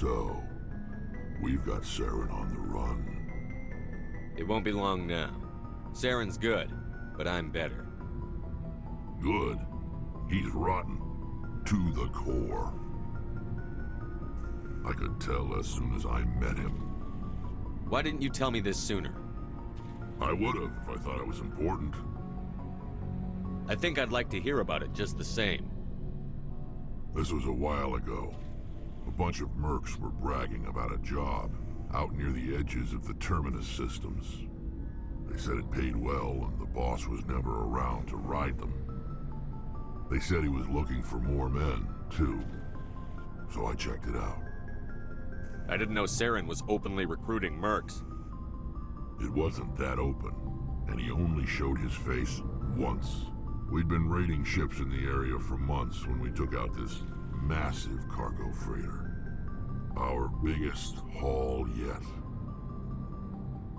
So, we've got Saren on the run. It won't be long now. Saren's good, but I'm better. Good? He's rotten. To the core. I could tell as soon as I met him. Why didn't you tell me this sooner? I would've if I thought it was important. I think I'd like to hear about it just the same. This was a while ago. A bunch of mercs were bragging about a job out near the edges of the Terminus systems. They said it paid well and the boss was never around to ride them. They said he was looking for more men, too. So I checked it out. I didn't know Saren was openly recruiting mercs. It wasn't that open, and he only showed his face once. We'd been raiding ships in the area for months when we took out this massive cargo freighter. Our biggest haul yet.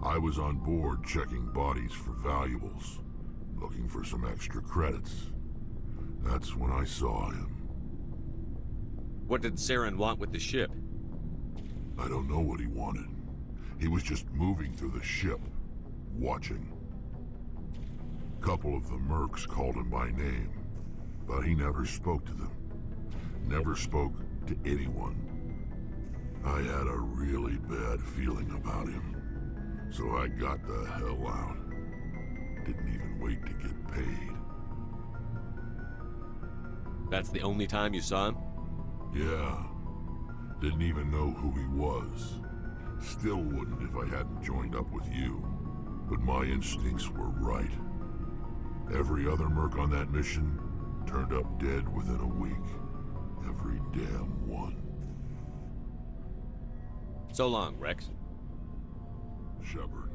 I was on board checking bodies for valuables, looking for some extra credits. That's when I saw him. What did Saren want with the ship? I don't know what he wanted. He was just moving through the ship, watching. Couple of the mercs called him by name, but he never spoke to them. Never spoke to anyone. I had a really bad feeling about him, so I got the hell out. Didn't even wait to get paid. That's the only time you saw him? Yeah. Didn't even know who he was. Still wouldn't if I hadn't joined up with you. But my instincts were right. Every other merc on that mission turned up dead within a week. Every damn one. So long, Rex. Shepard.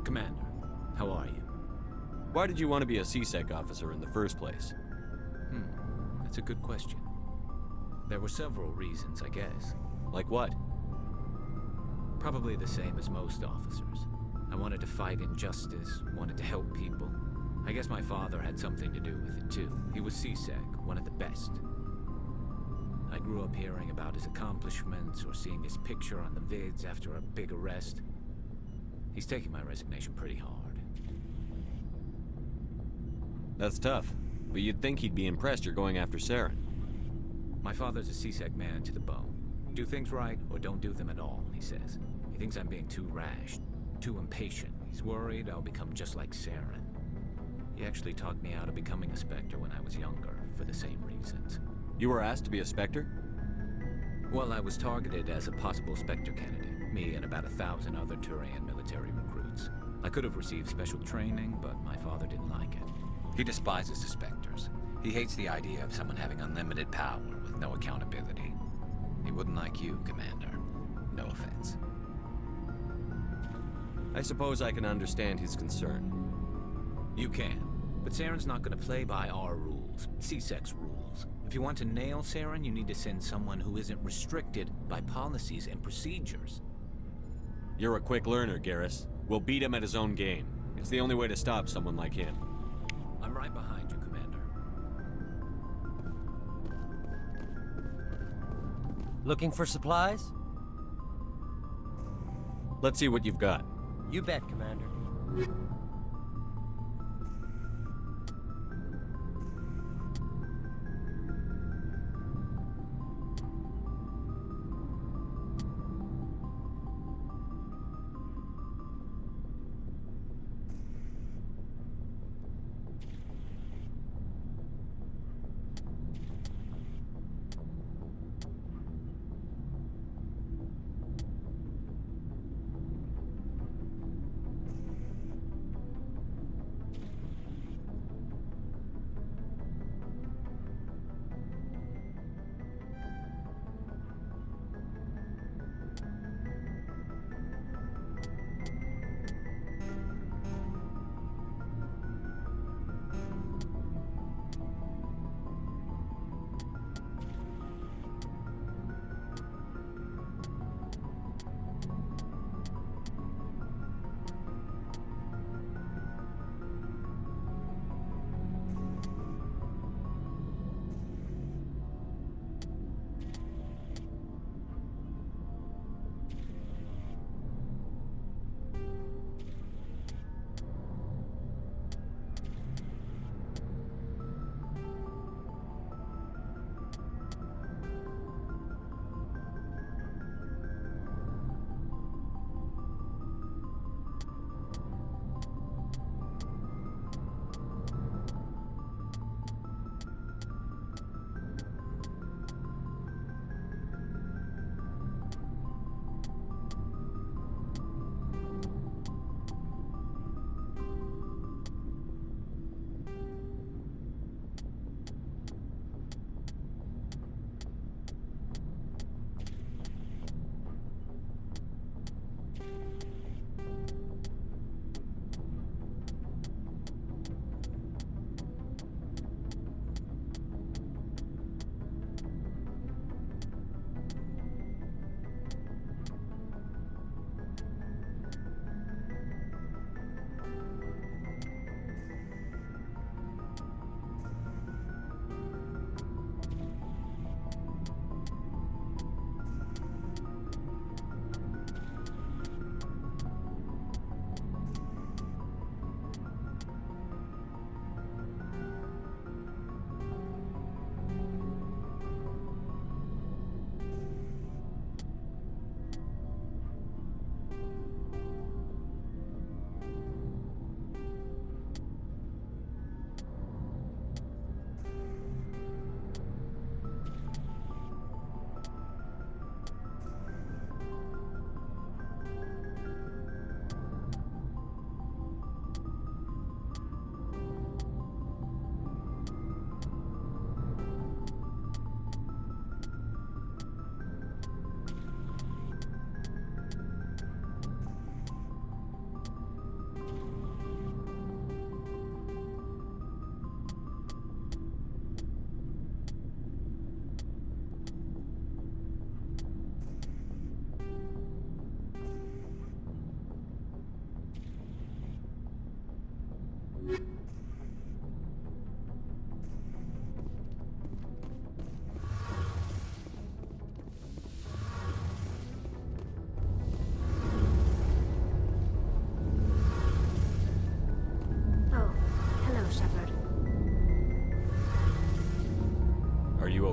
Commander, how are you? Why did you want to be a CSEC officer in the first place? That's a good question. There were several reasons, I guess. Like what? Probably the same as most officers. I wanted to fight injustice, wanted to help people. I guess my father had something to do with it too. He was CSEC, one of the best. I grew up hearing about his accomplishments or seeing his picture on the vids after a big arrest. He's taking my resignation pretty hard. That's tough, but you'd think he'd be impressed you're going after Saren. My father's a CSEC man to the bone. Do things right or don't do them at all, he says. He thinks I'm being too rash, too impatient. He's worried I'll become just like Saren. He actually talked me out of becoming a Spectre when I was younger, for the same reasons. You were asked to be a Spectre? Well, I was targeted as a possible Spectre candidate, me and about 1,000 other Turian military recruits. I could have received special training, but my father didn't like it. He despises the Spectres. He hates the idea of someone having unlimited power with no accountability. He wouldn't like you, Commander. No offense. I suppose I can understand his concern. You can. But Saren's not going to play by our rules, CSEC's rules. If you want to nail Saren, you need to send someone who isn't restricted by policies and procedures. You're a quick learner, Garrus. We'll beat him at his own game. It's the only way to stop someone like him. I'm right behind you, Commander. Looking for supplies? Let's see what you've got. You bet, Commander.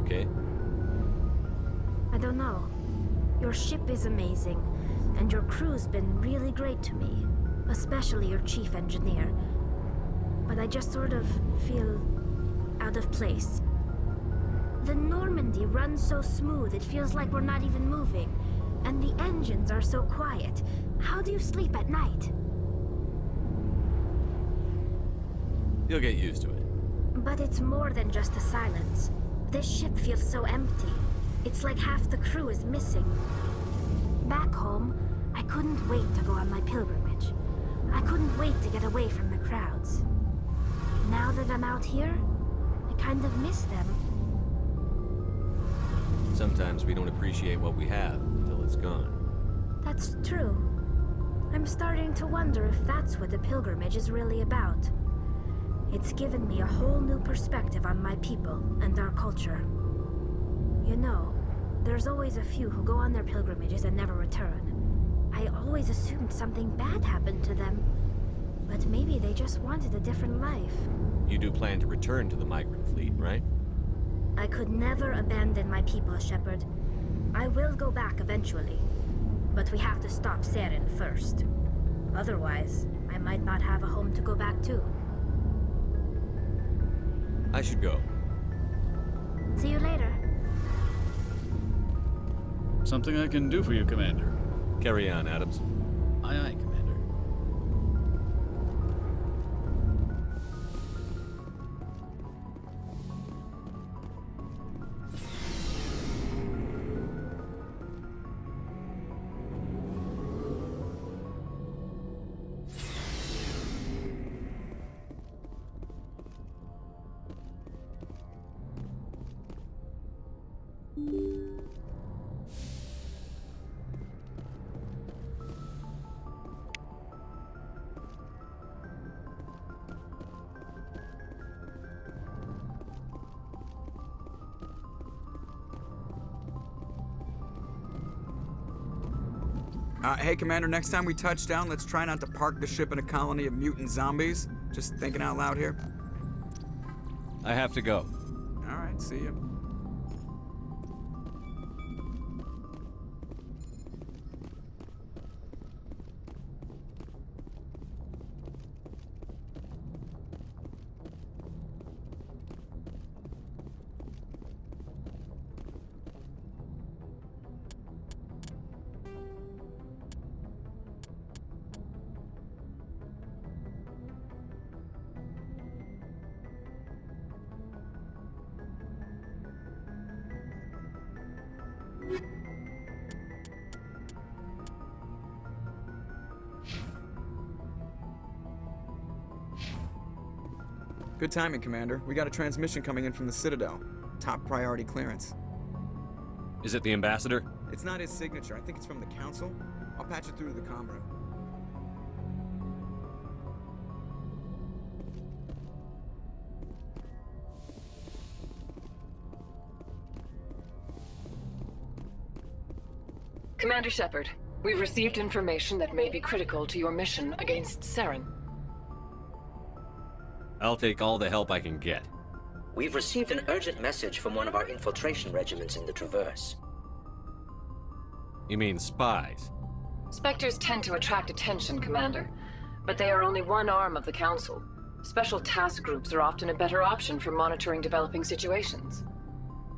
okay? I don't know. Your ship is amazing, and your crew's been really great to me. Especially your chief engineer. But I just sort of feel out of place. The Normandy runs so smooth it feels like we're not even moving. And the engines are so quiet. How do you sleep at night? You'll get used to it. But it's more than just the silence. This ship feels so empty. It's like half the crew is missing. Back home, I couldn't wait to go on my pilgrimage. I couldn't wait to get away from the crowds. Now that I'm out here, I kind of miss them. Sometimes we don't appreciate what we have until it's gone. That's true. I'm starting to wonder if that's what the pilgrimage is really about. It's given me a whole new perspective on my people and our culture. You know, there's always a few who go on their pilgrimages and never return. I always assumed something bad happened to them. But maybe they just wanted a different life. You do plan to return to the migrant fleet, right? I could never abandon my people, Shepard. I will go back eventually. But we have to stop Saren first. Otherwise, I might not have a home to go back to. I should go. See you later. Something I can do for you, Commander. Carry on, Adams. Aye, aye, Commander. Hey, Commander, next time we touch down, let's try not to park the ship in a colony of mutant zombies. Just thinking out loud here. I have to go. All right, see you. Good timing, Commander. We got a transmission coming in from the Citadel. Top priority clearance. Is it the ambassador? It's not his signature. I think it's from the Council. I'll patch it through to the comm room. Commander Shepard, we've received information that may be critical to your mission against Saren. I'll take all the help I can get. We've received an urgent message from one of our infiltration regiments in the Traverse. You mean spies? Spectres tend to attract attention, Commander, but they are only one arm of the Council. Special task groups are often a better option for monitoring developing situations.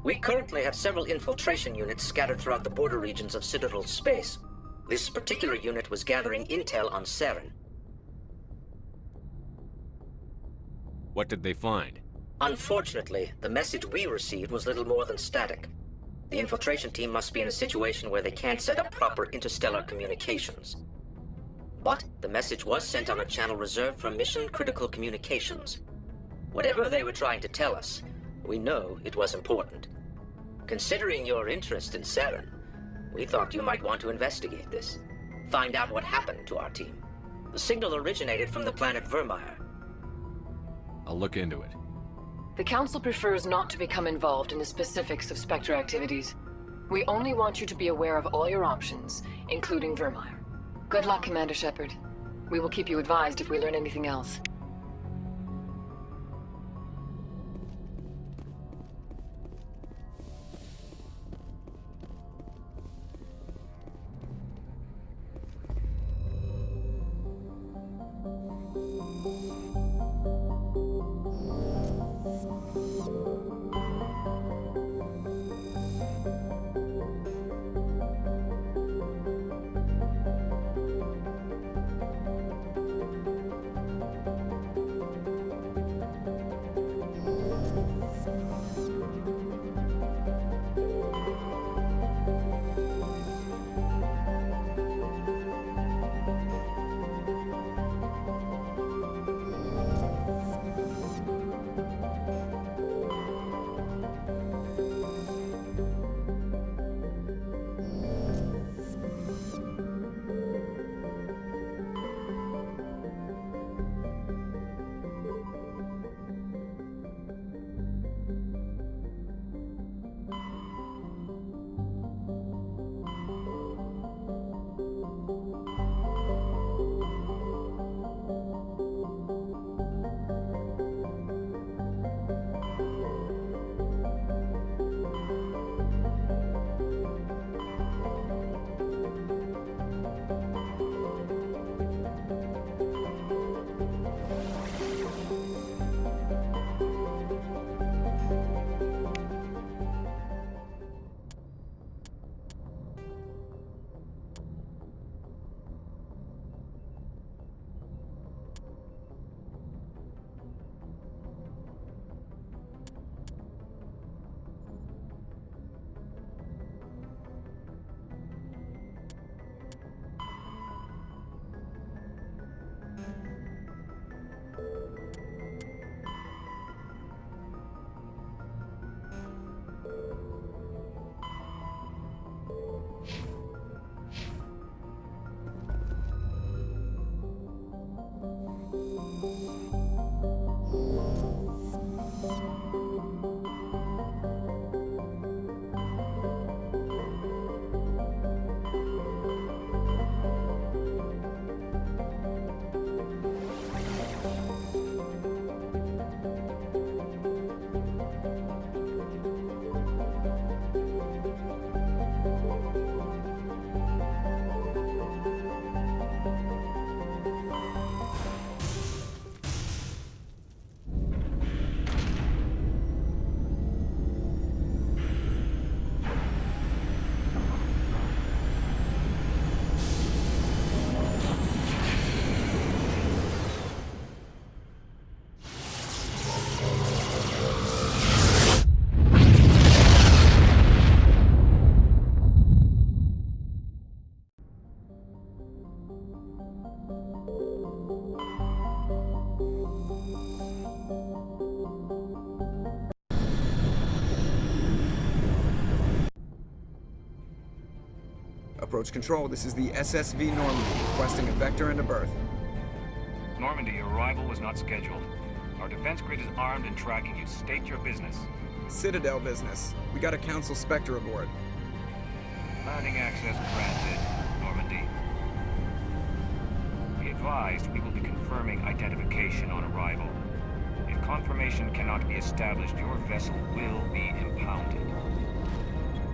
We currently have several infiltration units scattered throughout the border regions of Citadel space. This particular unit was gathering intel on Saren. What did they find? Unfortunately, the message we received was little more than static. The infiltration team must be in a situation where they can't set up proper interstellar communications. But the message was sent on a channel reserved for mission-critical communications. Whatever they were trying to tell us, we know it was important. Considering your interest in Saren, we thought you might want to investigate this. Find out what happened to our team. The signal originated from the planet Vermeer. I'll look into it. The Council prefers not to become involved in the specifics of Spectre activities. We only want you to be aware of all your options, including Vermeer. Good luck, Commander Shepard. We will keep you advised if we learn anything else. Approach control, this is the SSV Normandy, requesting a vector and a berth. Normandy, your arrival was not scheduled. Our defense grid is armed and tracking you. State your business. Citadel business. We got a Council Spectre aboard. Landing access granted, Normandy. Be advised, we will be confirming identification on arrival. If confirmation cannot be established, your vessel will be impounded.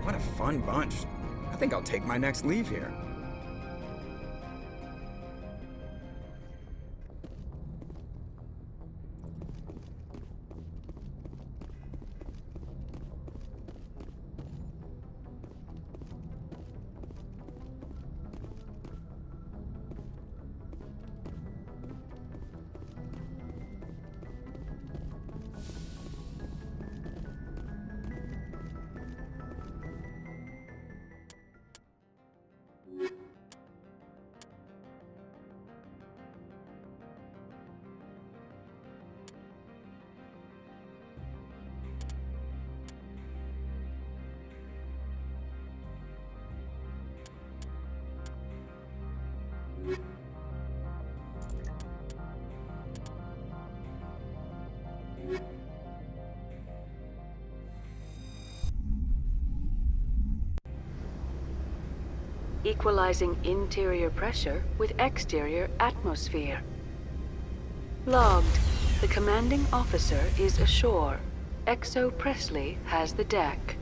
What a fun bunch. I think I'll take my next leave here. Equalizing interior pressure with exterior atmosphere. Logged. The commanding officer is ashore. Exo Presley has the deck.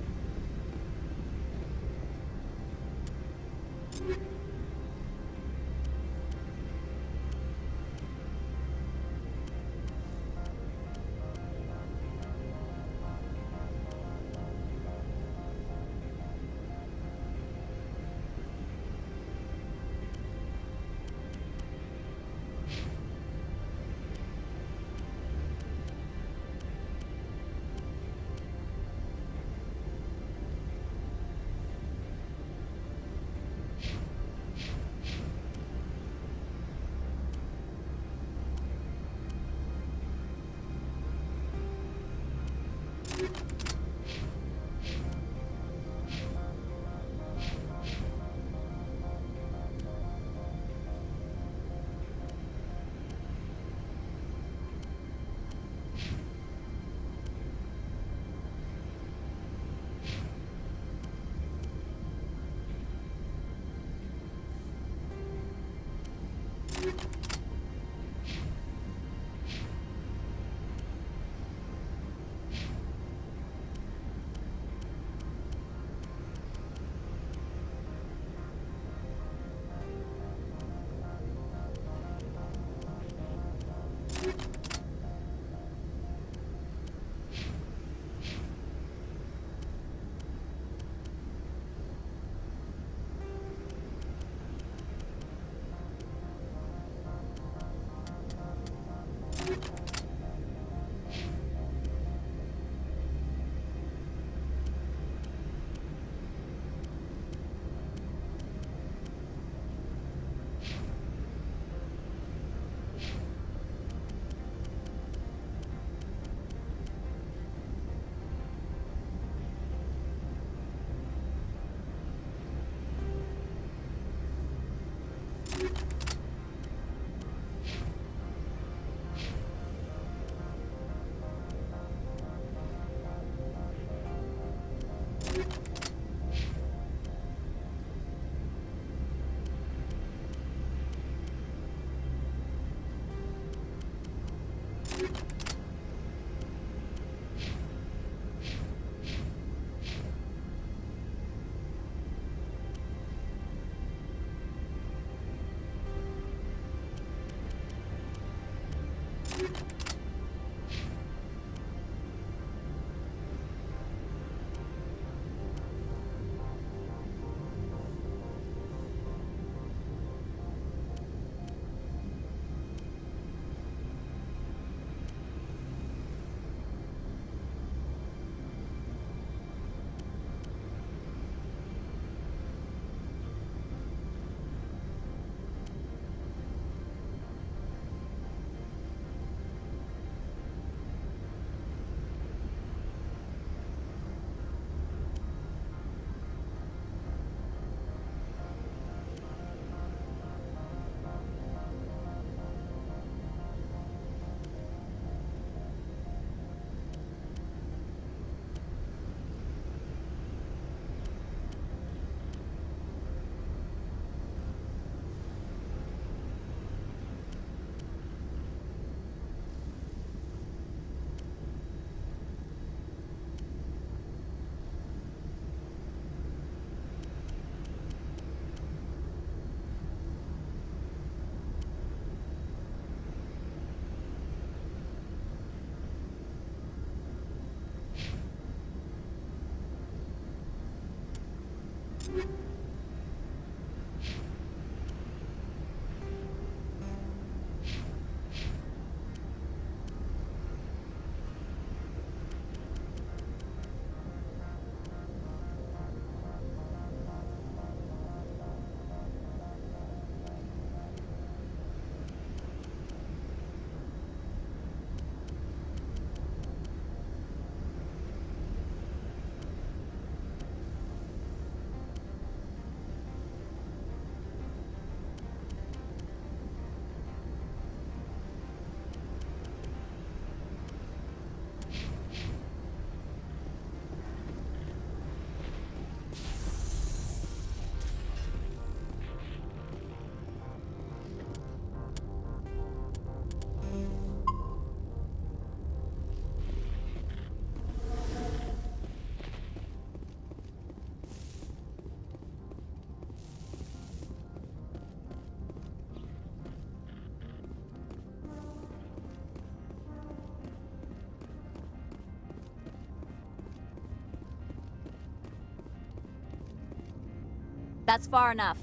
That's far enough.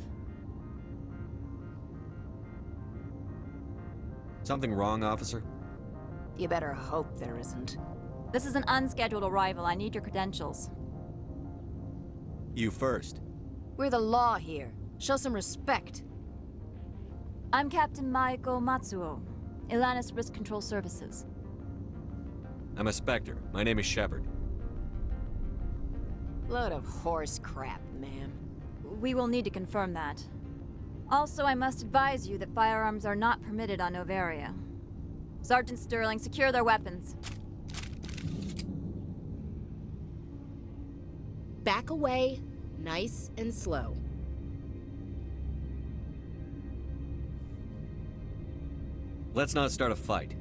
Something wrong, officer? You better hope there isn't. This is an unscheduled arrival. I need your credentials. You first. We're the law here. Show some respect. I'm Captain Maiko Matsuo, Ilanis Risk Control Services. I'm a Spectre. My name is Shepard. Load of horse crap, ma'am. We will need to confirm that. Also, I must advise you that firearms are not permitted on Novaria. Sergeant Sterling, secure their weapons. Back away, nice and slow. Let's not start a fight.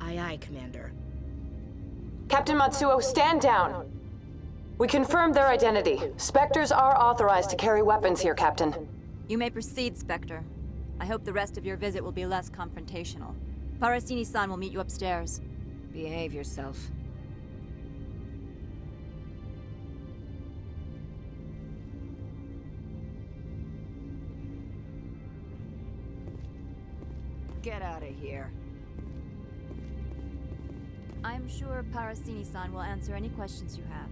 Aye, aye, Commander. Captain Matsuo, stand down! We confirmed their identity. Spectres are authorized to carry weapons here, Captain. You may proceed, Spectre. I hope the rest of your visit will be less confrontational. Parasini-san will meet you upstairs. Behave yourself. Get out of here. I'm sure Parasini-san will answer any questions you have.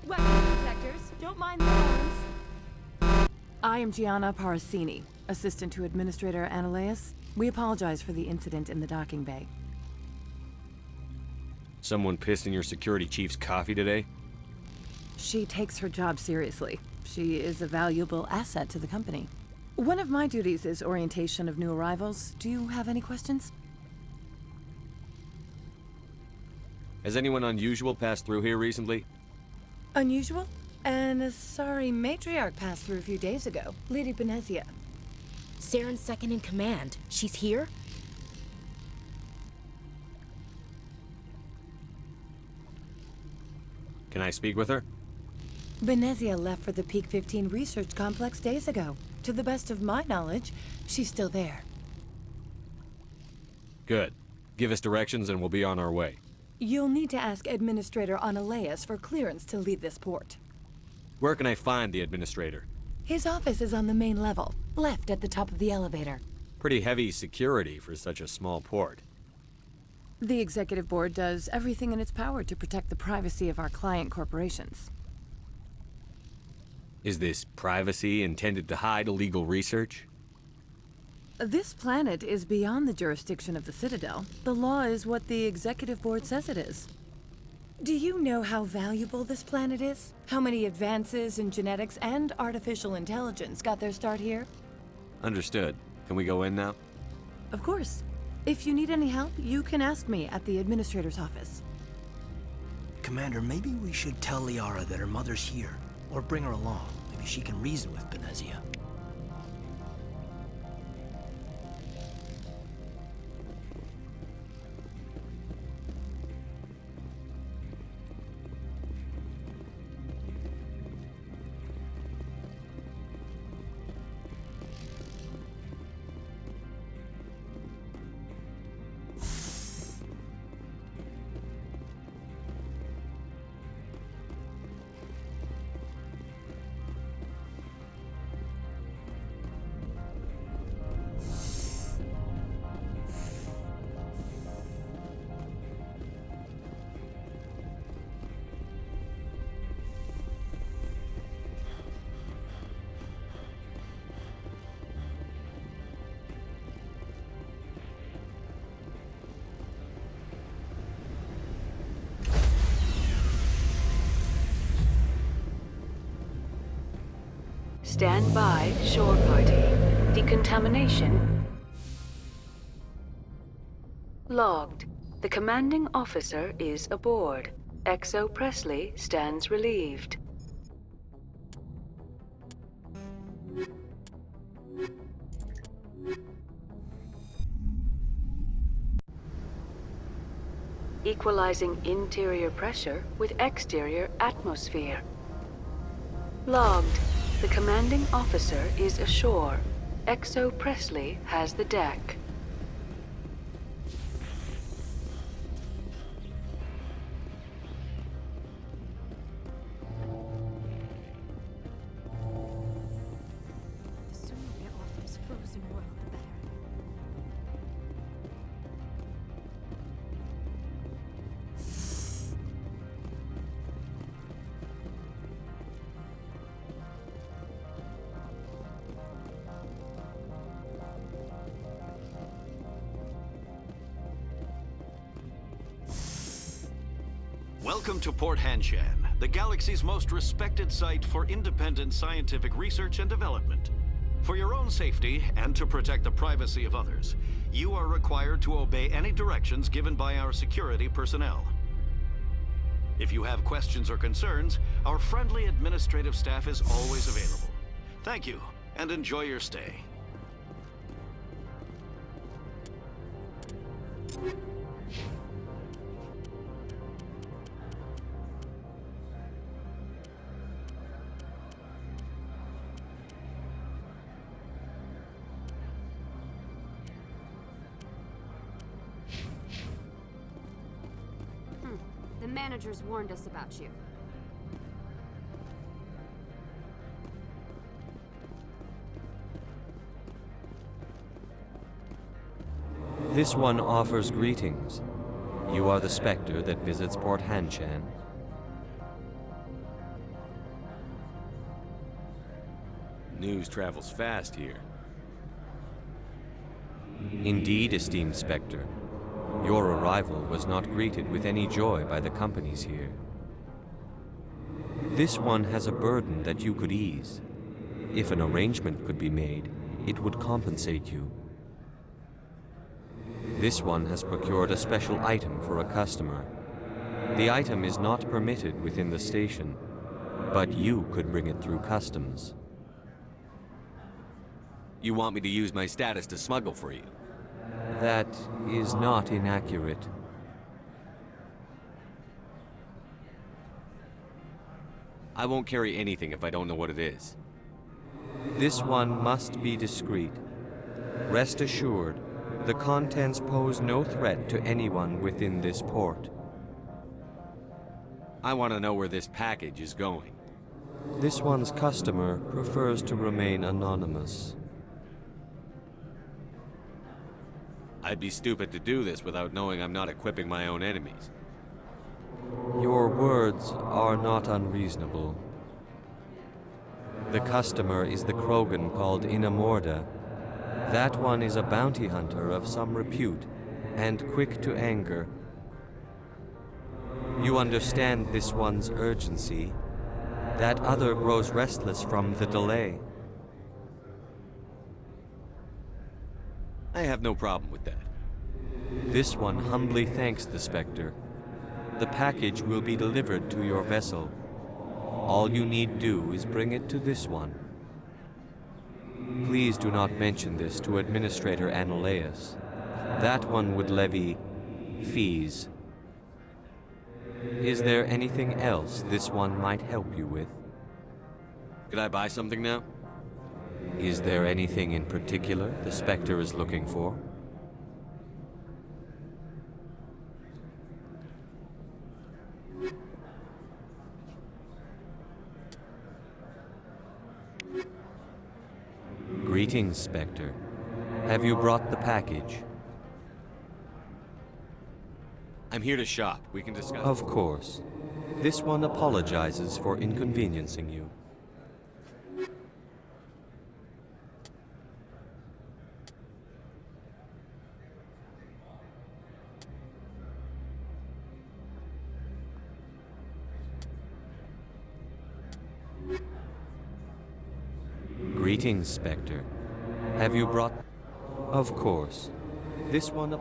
Weapons detectors, don't mind the alarms. I am Gianna Parasini, assistant to Administrator Ananias. We apologize for the incident in the docking bay. Someone pissed in your security chief's coffee today? She takes her job seriously. She is a valuable asset to the company. One of my duties is orientation of new arrivals. Do you have any questions? Has anyone unusual passed through here recently? Unusual? And a sorry matriarch passed through a few days ago. Lady Benezia. Saren's second in command. She's here? Can I speak with her? Benezia left for the Peak 15 research complex days ago. To the best of my knowledge, she's still there. Good. Give us directions and we'll be on our way. You'll need to ask Administrator Ananias for clearance to leave this port. Where can I find the administrator? His office is on the main level, left at the top of the elevator. Pretty heavy security for such a small port. The Executive Board does everything in its power to protect the privacy of our client corporations. Is this privacy intended to hide illegal research? This planet is beyond the jurisdiction of the Citadel. The law is what the Executive Board says it is. Do you know how valuable this planet is? How many advances in genetics and artificial intelligence got their start here? Understood. Can we go in now? Of course. If you need any help, you can ask me at the Administrator's office. Commander, maybe we should tell Liara that her mother's here. Or bring her along. Maybe she can reason with Benezia. Stand by, shore party. Decontamination logged. The commanding officer is aboard. XO Presley stands relieved. equalizing interior pressure with exterior atmosphere. Logged. The commanding officer is ashore. XO Presley has the deck. The sooner we get off this frozen world, the better. Welcome to Port Hanshan, the galaxy's most respected site for independent scientific research and development. For your own safety and to protect the privacy of others, you are required to obey any directions given by our security personnel. If you have questions or concerns, our friendly administrative staff is always available. Thank you, and enjoy your stay. The managers warned us about you. This one offers greetings. You are the Spectre that visits Port Hanshan. News travels fast here. Indeed, esteemed Spectre. Your arrival was not greeted with any joy by the companies here. This one has a burden that you could ease. If an arrangement could be made, it would compensate you. This one has procured a special item for a customer. The item is not permitted within the station, but you could bring it through customs. You want me to use my status to smuggle for you? That is not inaccurate. I won't carry anything if I don't know what it is. This one must be discreet. Rest assured, the contents pose no threat to anyone within this port. I want to know where this package is going. This one's customer prefers to remain anonymous. I'd be stupid to do this without knowing I'm not equipping my own enemies. Your words are not unreasonable. The customer is the Krogan called Inamorda. That one is a bounty hunter of some repute, and quick to anger. You understand this one's urgency. That other grows restless from the delay. I have no problem with that. This one humbly thanks the Spectre. The package will be delivered to your vessel. All you need do is bring it to this one. Please do not mention this to Administrator Annaleus. That one would levy fees. Is there anything else this one might help you with? Could I buy something now? Is there anything in particular the Spectre is looking for? Greetings, Spectre. Have you brought the package? I'm here to shop. We can discuss. Of course. This one apologizes for inconveniencing you. Greetings, Spectre. Have you brought... Of course. This one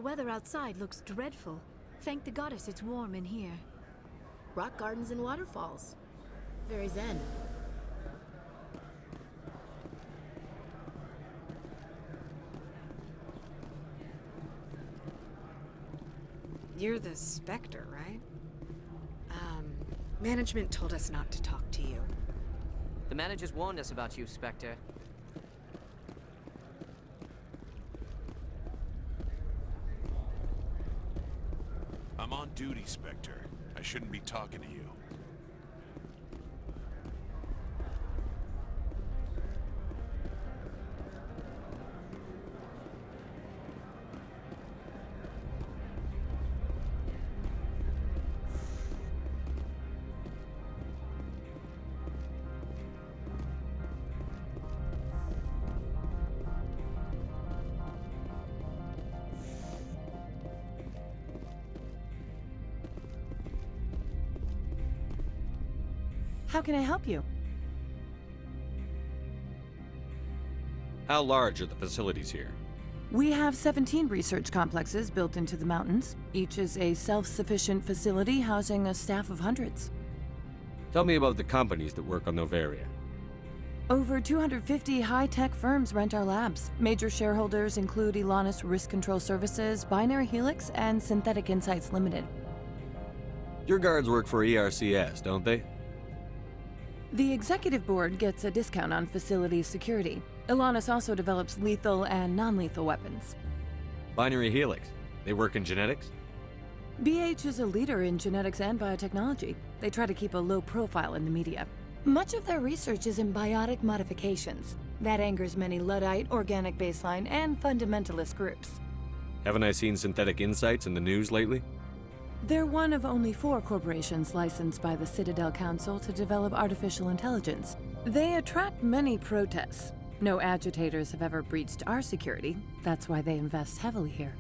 weather outside looks dreadful. Thank the goddess it's warm in here. Rock gardens and waterfalls. Very zen. You're the Spectre, right? Management told us not to talk to you. The managers warned us about you, Spectre. I'm on duty, Spectre. I shouldn't be talking to you. How can I help you? How large are the facilities here? We have 17 research complexes built into the mountains. Each is a self-sufficient facility housing a staff of hundreds. Tell me about the companies that work on Novaria. Over 250 high-tech firms rent our labs. Major shareholders include Elanus Risk Control Services, Binary Helix, and Synthetic Insights Limited. Your guards work for ERCS, don't they? The executive board gets a discount on facility security. Elanus also develops lethal and non-lethal weapons. Binary Helix. They work in genetics? BH is a leader in genetics and biotechnology. They try to keep a low profile in the media. Much of their research is in biotic modifications. That angers many Luddite, organic baseline, and fundamentalist groups. Haven't I seen Synthetic Insights in the news lately? They're one of only 4 corporations licensed by the Citadel Council to develop artificial intelligence. They attract many protests. No agitators have ever breached our security. That's why they invest heavily here.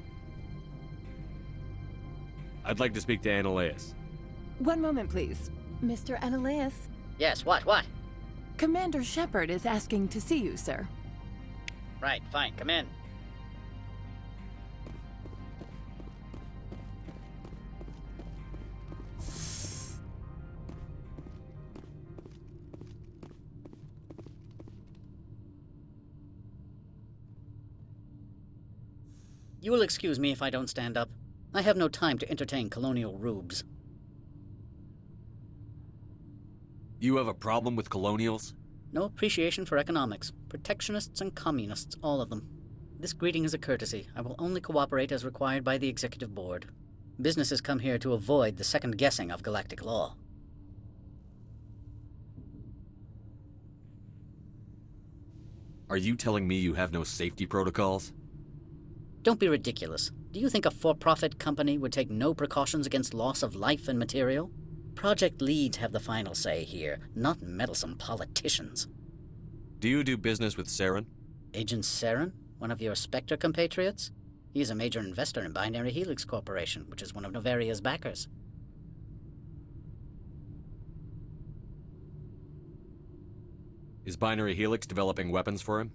I'd like to speak to Annaleus. One moment, please. Mr. Annaleus? Yes, what? Commander Shepard is asking to see you, sir. Right, fine, come in. You will excuse me if I don't stand up. I have no time to entertain colonial rubes. You have a problem with colonials? No appreciation for economics. Protectionists and communists, all of them. This greeting is a courtesy. I will only cooperate as required by the executive board. Businesses come here to avoid the second guessing of galactic law. Are you telling me you have no safety protocols? Don't be ridiculous. Do you think a for-profit company would take no precautions against loss of life and material? Project leads have the final say here, not meddlesome politicians. Do you do business with Saren? Agent Saren? One of your Spectre compatriots? He is a major investor in Binary Helix Corporation, which is one of Novaria's backers. Is Binary Helix developing weapons for him?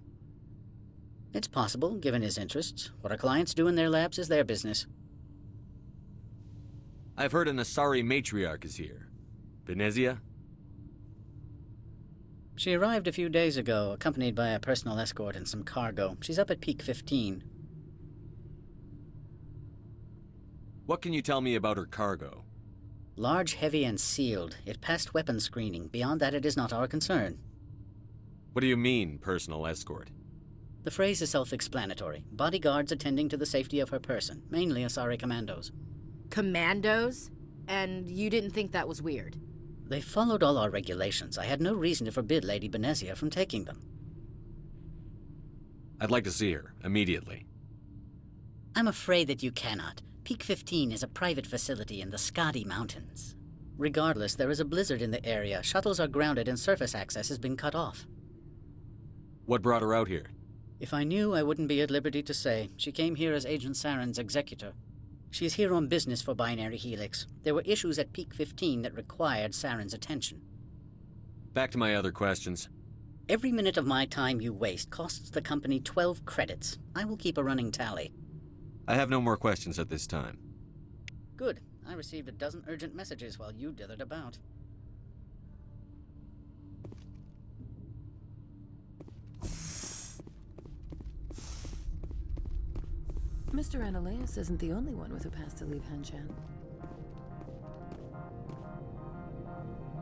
It's possible, given his interests. What our clients do in their labs is their business. I've heard an Asari matriarch is here. Venezia? She arrived a few days ago, accompanied by a personal escort and some cargo. She's up at Peak 15. What can you tell me about her cargo? Large, heavy, and sealed. It passed weapons screening. Beyond that, it is not our concern. What do you mean, personal escort? The phrase is self-explanatory. Bodyguards attending to the safety of her person, mainly Asari commandos. Commandos? And you didn't think that was weird? They followed all our regulations. I had no reason to forbid Lady Benezia from taking them. I'd like to see her, immediately. I'm afraid that you cannot. Peak 15 is a private facility in the Skadi Mountains. Regardless, there is a blizzard in the area. Shuttles are grounded and surface access has been cut off. What brought her out here? If I knew, I wouldn't be at liberty to say. She came here as Agent Saren's executor. She's here on business for Binary Helix. There were issues at Peak 15 that required Saren's attention. Back to my other questions. Every minute of my time you waste costs the company 12 credits. I will keep a running tally. I have no more questions at this time. Good. I received a dozen urgent messages while you dithered about. Mr. Ananias isn't the only one with a pass to leave Hanshan.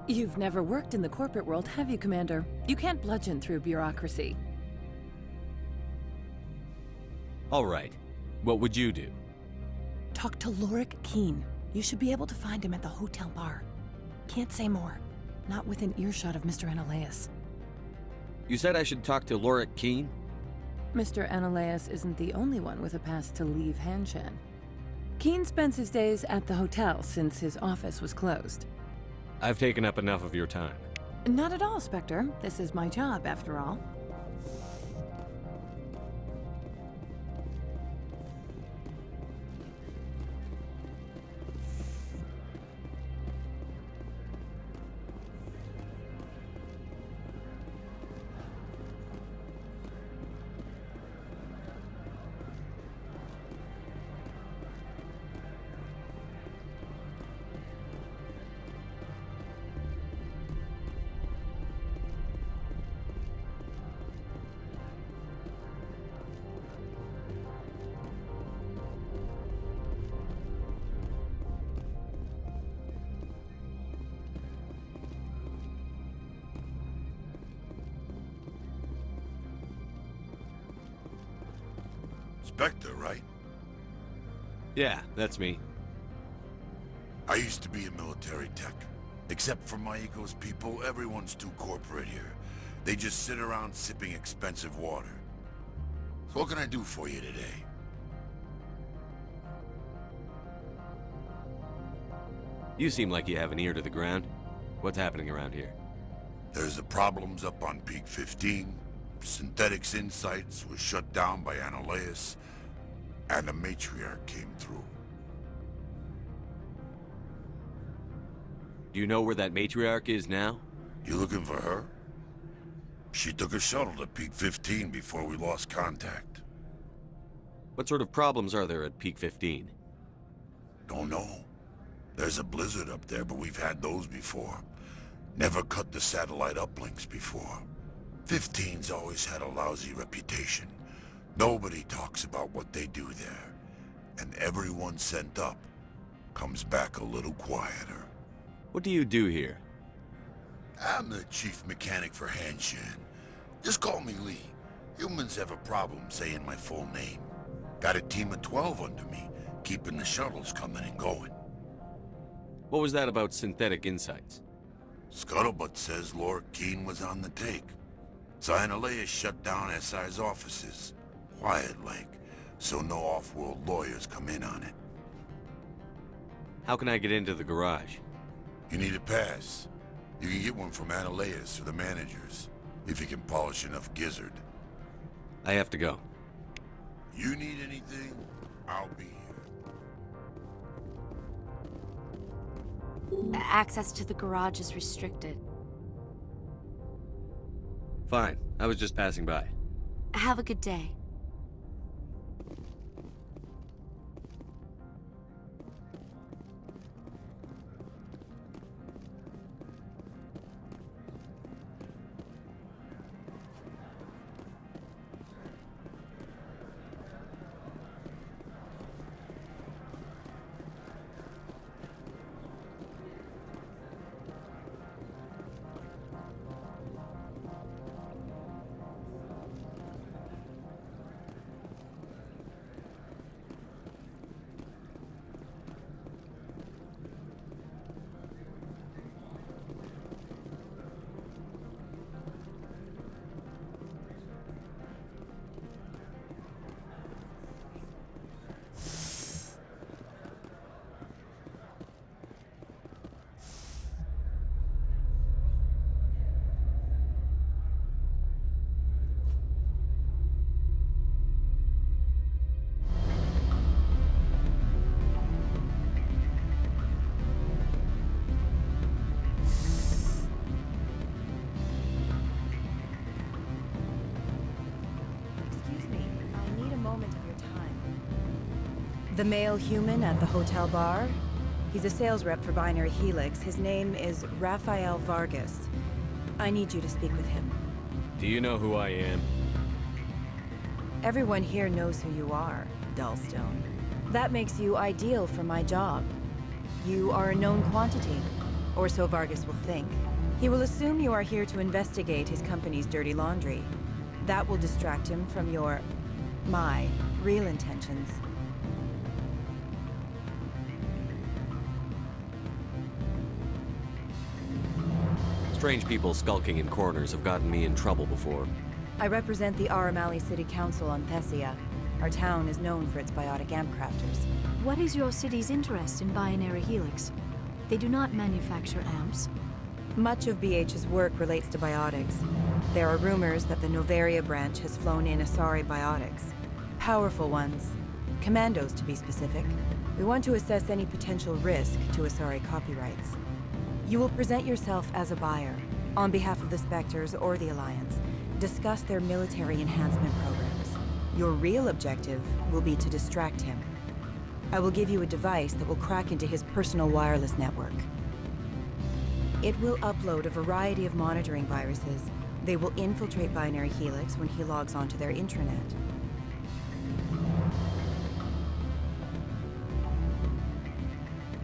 You've never worked in the corporate world, have you, Commander? You can't bludgeon through bureaucracy. All right. What would you do? Talk to Lorik Keen. You should be able to find him at the hotel bar. Can't say more. Not within earshot of Mr. Ananias. You said I should talk to Lorik Keen? Mr. Ananias isn't the only one with a pass to leave Hanshan. Keen spends his days at the hotel since his office was closed. I've taken up enough of your time. Not at all, Spectre. This is my job, after all. Spectre, right? Yeah, that's me. I used to be a military tech. Except for my ego's people, everyone's too corporate here. They just sit around sipping expensive water. So what can I do for you today? You seem like you have an ear to the ground. What's happening around here? There's the problems up on Peak 15. Synthetics Insights was shut down by Ananias, and the matriarch came through. Do you know where that matriarch is now? You looking for her? She took a shuttle to Peak 15 before we lost contact. What sort of problems are there at Peak 15? Don't know. There's a blizzard up there, but we've had those before. Never cut the satellite uplinks before. 15's always had a lousy reputation. Nobody talks about what they do there. And everyone sent up comes back a little quieter. What do you do here? I'm the chief mechanic for Hanshan. Just call me Lee. Humans have a problem saying my full name. Got a team of 12 under me, keeping the shuttles coming and going. What was that about Synthetic Insights? Scuttlebutt says Lorik Keen was on the take. So Ananias shut down SI's offices. Quiet-like, so no off-world lawyers come in on it. How can I get into the garage? You need a pass. You can get one from Ananias or the managers, if you can polish enough gizzard. I have to go. You need anything, I'll be here. Access to the garage is restricted. Fine. I was just passing by. Have a good day. The male human at the hotel bar? He's a sales rep for Binary Helix. His name is Rafael Vargas. I need you to speak with him. Do you know who I am? Everyone here knows who you are, Dullstone. That makes you ideal for my job. You are a known quantity, or so Vargas will think. He will assume you are here to investigate his company's dirty laundry. That will distract him from my real intentions. Strange people skulking in corners have gotten me in trouble before. I represent the Aramali City Council on Thessia. Our town is known for its biotic amp crafters. What is your city's interest in Binary Helix? They do not manufacture amps. Much of BH's work relates to biotics. There are rumors that the Novaria branch has flown in Asari biotics. Powerful ones. Commandos, to be specific. We want to assess any potential risk to Asari copyrights. You will present yourself as a buyer, on behalf of the Spectres or the Alliance. Discuss their military enhancement programs. Your real objective will be to distract him. I will give you a device that will crack into his personal wireless network. It will upload a variety of monitoring viruses. They will infiltrate Binary Helix when he logs onto their intranet.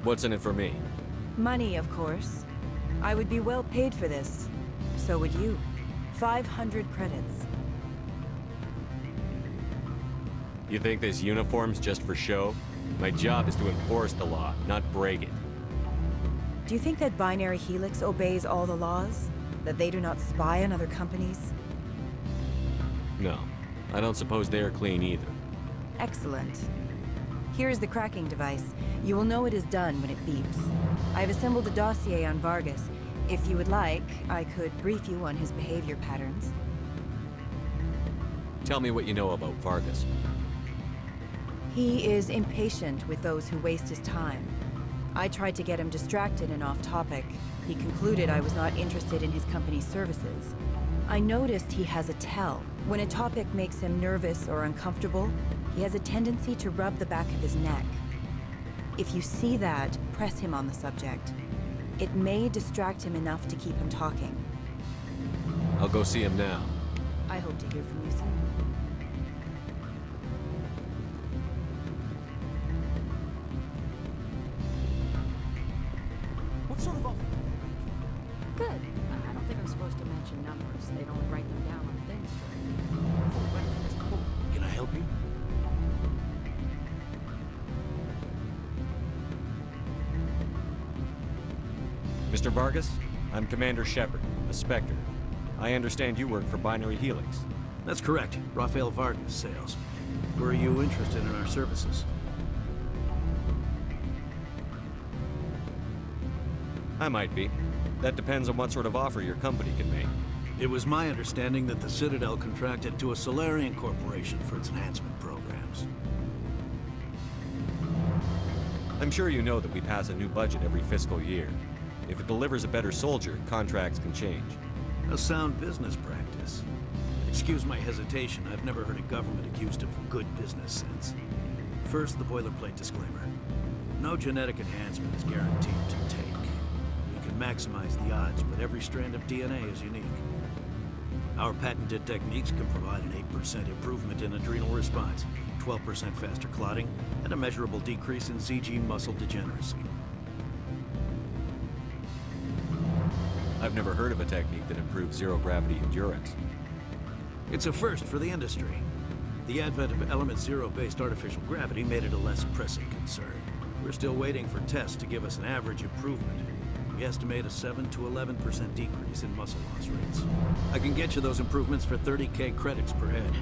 What's in it for me? Money, of course. I would be well paid for this. So would you. 500 credits. You think this uniform's just for show? My job is to enforce the law, not break it. Do you think that Binary Helix obeys all the laws? That they do not spy on other companies? No. I don't suppose they're clean either. Excellent. Here is the cracking device. You will know it is done when it beeps. I have assembled a dossier on Vargas. If you would like, I could brief you on his behavior patterns. Tell me what you know about Vargas. He is impatient with those who waste his time. I tried to get him distracted and off topic. He concluded I was not interested in his company's services. I noticed he has a tell. When a topic makes him nervous or uncomfortable, he has a tendency to rub the back of his neck. If you see that, press him on the subject. It may distract him enough to keep him talking. I'll go see him now. I hope to hear from you soon. What sort of offer? Good. I don't think I'm supposed to mention numbers. They'd only write them down on things. Can I help you? Mr. Vargas, I'm Commander Shepard, a Spectre. I understand you work for Binary Helix. That's correct. Rafael Vargas, sales. Were you interested in our services? I might be. That depends on what sort of offer your company can make. It was my understanding that the Citadel contracted to a Solarian corporation for its enhancement programs. I'm sure you know that we pass a new budget every fiscal year. If it delivers a better soldier, contracts can change. A sound business practice. Excuse my hesitation, I've never heard a government accused of good business sense. First, the boilerplate disclaimer. No genetic enhancement is guaranteed to take. We can maximize the odds, but every strand of DNA is unique. Our patented techniques can provide an 8% improvement in adrenal response, 12% faster clotting, and a measurable decrease in ZG muscle degeneracy. I've never heard of a technique that improves zero-gravity endurance. It's a first for the industry. The advent of element zero-based artificial gravity made it a less pressing concern. We're still waiting for tests to give us an average improvement. We estimate a 7 to 11% decrease in muscle loss rates. I can get you those improvements for 30K credits per head.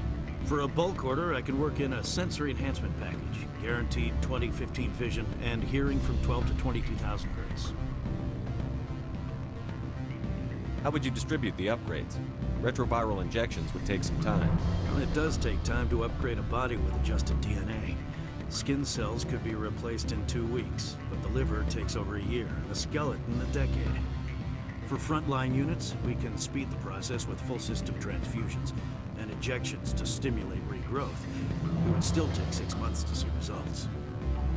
For a bulk order, I can work in a sensory enhancement package, guaranteed 20/15 vision and hearing from 12 to 22,000 hertz. How would you distribute the upgrades? Retroviral injections would take some time. Well, it does take time to upgrade a body with adjusted DNA. Skin cells could be replaced in 2 weeks, but the liver takes over a year, and the skeleton a decade. For frontline units, we can speed the process with full system transfusions and injections to stimulate regrowth. It would still take 6 months to see results.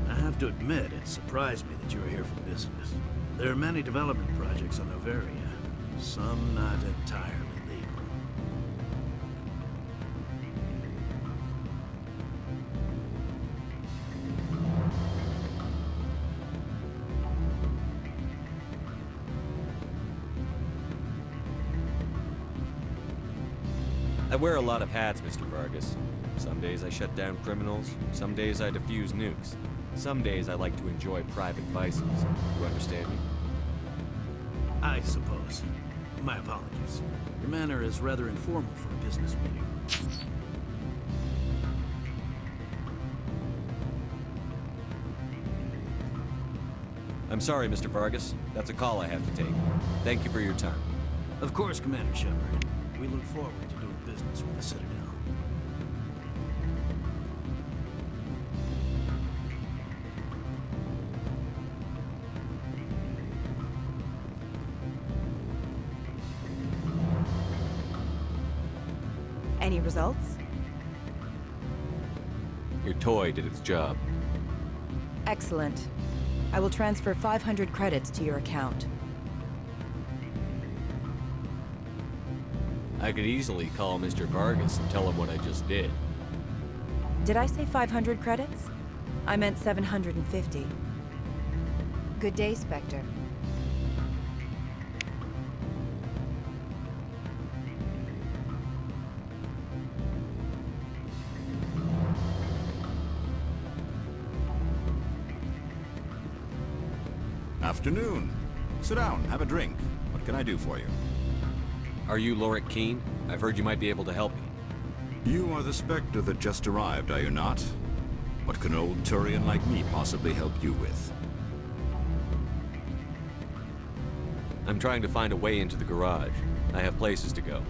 I have to admit, it surprised me that you were here for business. There are many development projects on Noveria, some not entirely legal. I wear a lot of hats, Mr. Vargas. Some days I shut down criminals, some days I defuse nukes. Some days I like to enjoy private vices. You understand me? I suppose. My apologies. Your manner is rather informal for a business meeting. I'm sorry, Mr. Vargas. That's a call I have to take. Thank you for your time. Of course, Commander Shepard. We look forward to doing business with the Citadel. Any results? Your toy did its job. Excellent. I will transfer 500 credits to your account. I could easily call Mr. Vargas and tell him what I just did. Did I say 500 credits? I meant 750. Good day, Spectre. Afternoon. Sit down, have a drink. What can I do for you? Are you Lorik Keen? I've heard you might be able to help me. You are the Spectre that just arrived, are you not? What can an old Turian like me possibly help you with? I'm trying to find a way into the garage. I have places to go.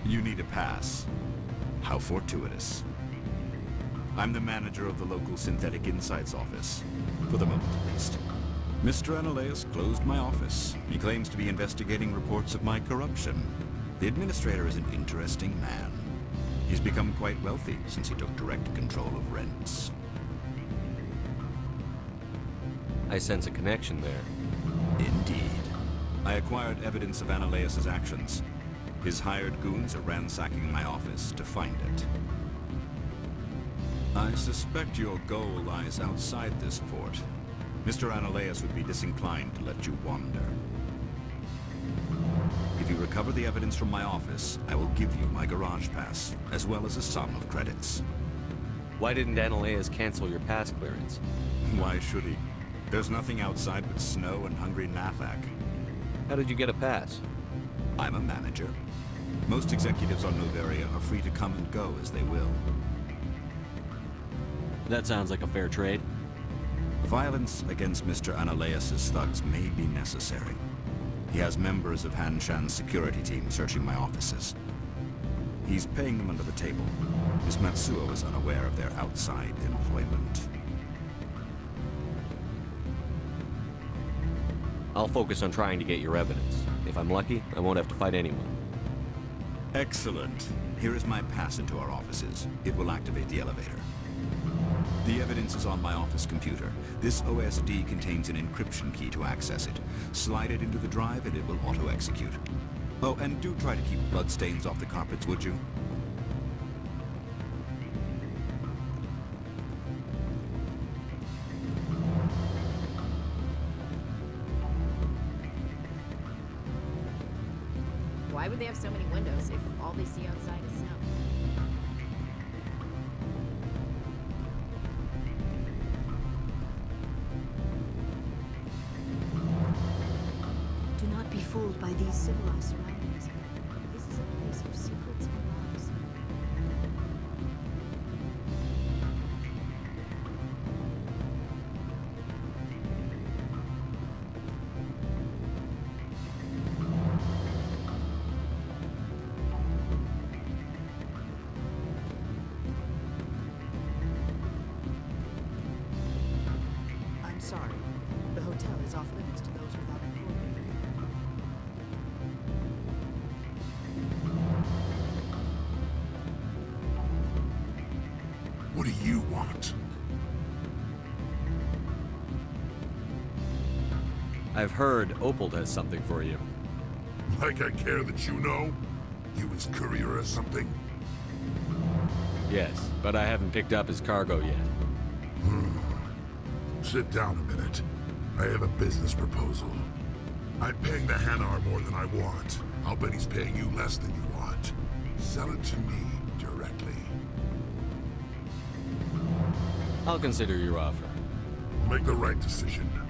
You need a pass. How fortuitous. I'm the manager of the local Synthetic Insights office. For the moment, at least. Mr. Analaeus closed my office. He claims to be investigating reports of my corruption. The administrator is an interesting man. He's become quite wealthy since he took direct control of rents. I sense a connection there. Indeed. I acquired evidence of Analaeus' actions. His hired goons are ransacking my office to find it. I suspect your goal lies outside this port. Mr. Analaeus would be disinclined to let you wander. If you recover the evidence from my office, I will give you my garage pass, as well as a sum of credits. Why didn't Analaeus cancel your pass clearance? Why should he? There's nothing outside but snow and hungry Nathak. How did you get a pass? I'm a manager. Most executives on Noveria are free to come and go as they will. That sounds like a fair trade. Violence against Mr. Analaeus' thugs may be necessary. He has members of Han Shan's security team searching my offices. He's paying them under the table. Miss Matsuo is unaware of their outside employment. I'll focus on trying to get your evidence. If I'm lucky, I won't have to fight anyone. Excellent. Here is my pass into our offices. It will activate the elevator. The evidence is on my office computer. This OSD contains an encryption key to access it. Slide it into the drive and it will auto-execute. Oh, and do try to keep bloodstains off the carpets, would you? Why would they have so many windows if all they see outside is snow? Do not be fooled by these civilized surroundings. This is a place of secrets and lies. I'm sorry. The hotel is off limits to those without a corporate account. What do you want? I've heard Opal has something for you. Like I care that you know? You his courier or something? Yes, but I haven't picked up his cargo yet. Sit down a minute. I have a business proposal. I'm paying the Hanar more than I want. I'll bet he's paying you less than you want. Sell it to me directly. I'll consider your offer. Make the right decision.